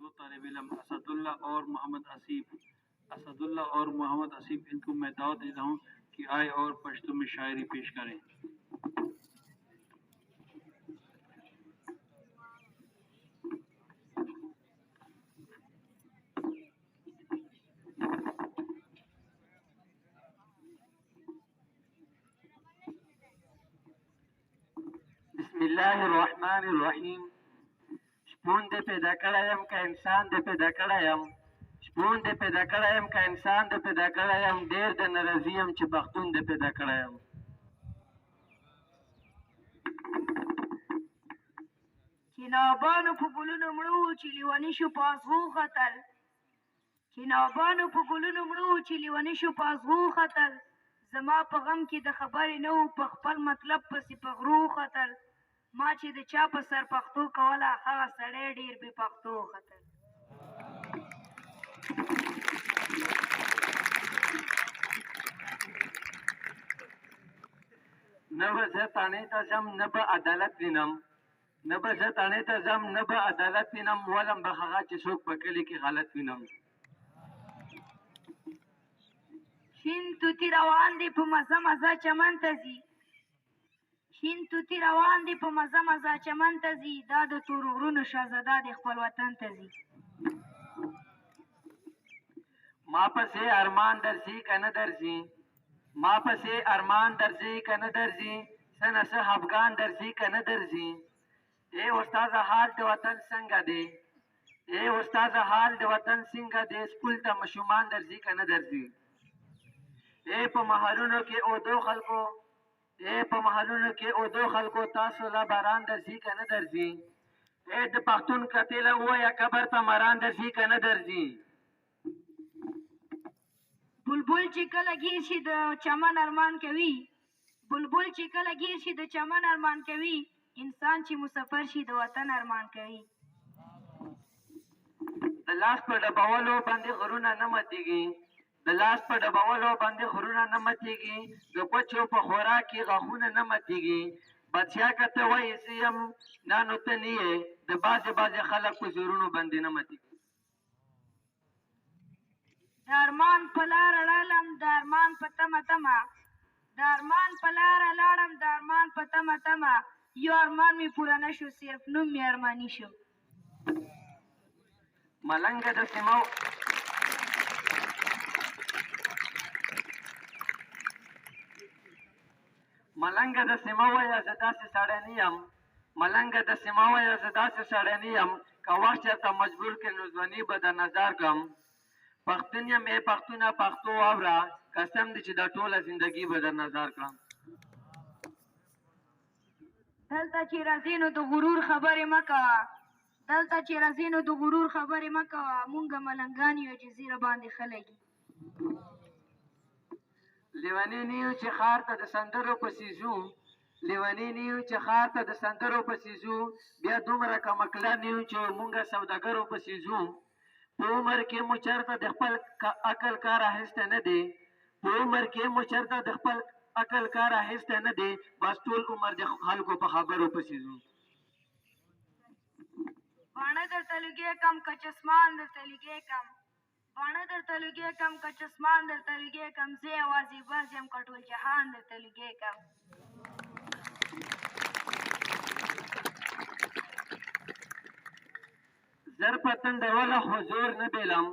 दो तालिब इल्म असदुल्ला और मोहम्मद हसीब इनको मैं दावत देता हूँ कि आए और पश्तो में शायरी पेश करें। बिस्मिल्लाहिर्रहमानिर्रहीम। شپون دې پیدا کړی یم که انسان دې پیدا کړی یم، شپون دې پیدا کړی یم که انسان دې پیدا کړی یم، ډېر د ناراضي یم چې پښتون دې پیدا کړی یم. چنابانو په ګلونو مړو چې لیوني شو په ازغو ختل، چنابانو په ګلونو مړو چې لیوني شو په ازغو ختل، زما په غم کې د خبرې نه وو په خپل مطلب پسې په غرو ختل، ما چې د چا په سر پښتو کوله هغه سړی ډېر بې پښتو ختل. نه به زه تڼۍ ته ځم نه به عدالت وینم، نه به زه تڼۍ ته ځم نه به عدالت وینم، ولم به هغه چې څوک په کلي کې غلط وینم. شین توتي روان دی په مزه مزه چمن ته ځي، شین توتي روان دی په مزه مزه چمن ته ځي، دا د تورو غرونو شهزاده دی خپل وطن ته ځي. ما پسې ارمان درځي که نه درځي، ما پسې ارمان درځي که نه درځي، څه نه څه افغان درځي که نه درځي. ای استاده حال د وطن څنګه دی، ای استاده حال د وطن څنګه دی، سکول ته ماشومان درځي که نه درځي. ای په محلونو کې اودو خلکو، ای په محلونو کې اودو خلکو، تاسو لا باران درځي که نه درځي. ای د پښتون قتله ووایه قبر ته مران درځي که نه درځي. بلبل چې کله ګیر شي د چمن ارمان کوي، بلبل چې کله ګیر شي د چمن ارمان کوي، انسان چې مسافر شي د وطن ارمان کوي. د لاس په ډبولو باندې غرونه نه ماتېږي، د لاس په ډبولو باندې غرونه نه ماتېږي، د کوچو په خوراک کې غاښونه نه ماتېږي. بادشاه که ته وایې زه یم نه نو ته نه یې، د بعضې خلک په زورونو باندې نه ماتېږي. د ارمان په لاره لاړم د ارمان په تمه تمه، د ارمان په لاره لاړم د ارمان په تمه تمه، یو ارمان مې پوره نه شو صرف نوم مې ارماني شو. ملنګه د سیمو ملنګه د سیمه وایه زه داسې سړی نه یم، ملنګه د سیمه وایه زه داسې سړی نه یم، که وخت چېرته مجبور کړې نو ځواني به در نظر کړم. پښتون یم ای پښتونه پښتو واوره، قسم دی چې دا ټوله زندګي به در نظر کړم. دلته چې راځې نو د غرور خبرې مه کوه، دلته چې راځې نو د غرور خبرې مه کوه، مونږه ملنګان یو چې زیره باندې ښه لګي. لیوني نه یو چې ښار ته د سندرو پسې ځو، لیوني نه یو چې ښار ته د سندرو پسې ځو، بیا دومره کمکله نه یو چې مونږه سوداګرو پسې ځو. په عمر کې مو چېرته د خپل عقل کار اخیستی نه دی، په عمر کې مو چېرته د خپل عقل کار اخیستی نه دی، بس ټول عمر د خلکو په خبرو پسې ځو. باڼه درته لږې کم که چشمان درته لږې کم، باڼه درته لږې کم که چشمان درته لږې کم، زه یوازې بس یم که ټول جهان درته لږې کم. زر پتن دروله حضور نه بیلم،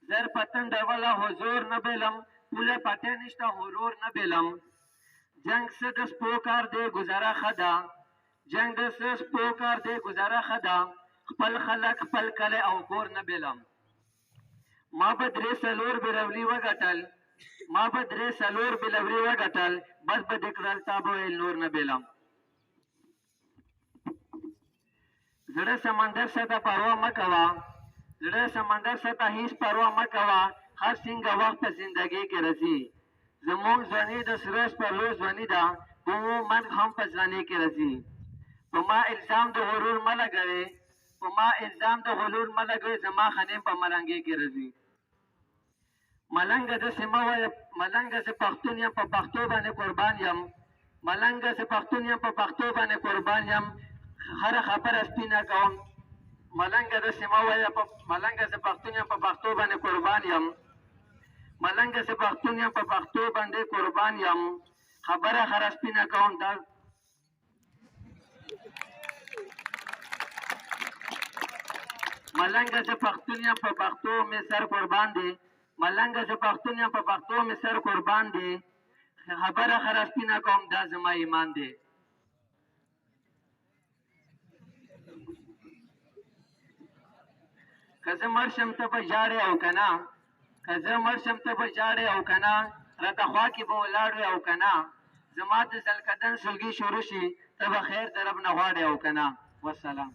زر پتن دروله حضور نه بیلم، پوله پټه نشته غرور نه بیلم. جنگ څه د سپو کار دی ګزاره ښه ده، جنگ د څه سپو کار دی ګزاره ښه ده، خپل خلک خپل کلی او کور نه بیلم. ما به درې څلور بیلوري وګټل، ما به درې څلور بیلوري وګټل، بس به دې کړل تا به ویل نور نه بیلم. زړه سمندر ستا پروا مه کوه، زړه سمندر ستا هیڅ پروا مه کوه، هر څنګه وخت په زندګۍ کې راځي. زموږ ځواني د سرو سپرلو ځواني ده، په مو مرګ هم په ځوانۍ کې راځي. په ما الزام د غرور مه لګوې، په ما الزام د غرور مه لګوې، زما خنیم په ملنګۍ کې راځي. ملنګه داسې مه وایه، ملنګه زه پښتون یم په پښتو باندې قربان یم، ملنګه زه پښتون یم په پښتو باندې قربان یم، هره خبره سپینه کوم، ملنګه داسې مه وایه ملنګه زه پښتون یم په پښتو باندې قربان یم ملنګه زه پښتون یم په پښتو باندې قربان یم خبره خره سپینه کوم دا ملنګه زه پښتون یم په پښتو مې سر قربان دی ملنګه زه پښتون یم په پښتو مې سر قربان دی خبره خره سپینه کوم دا زما ایمان دی که زه مړ شم ته به ژاړې او که نه که زه مړ شم ته به ژاړې او که نه راته خوا کې به ولاړ وې او که نه زما د ذلقدن سلګي شروع شي ته به خیر د رب نه غواړې او که نه والسلام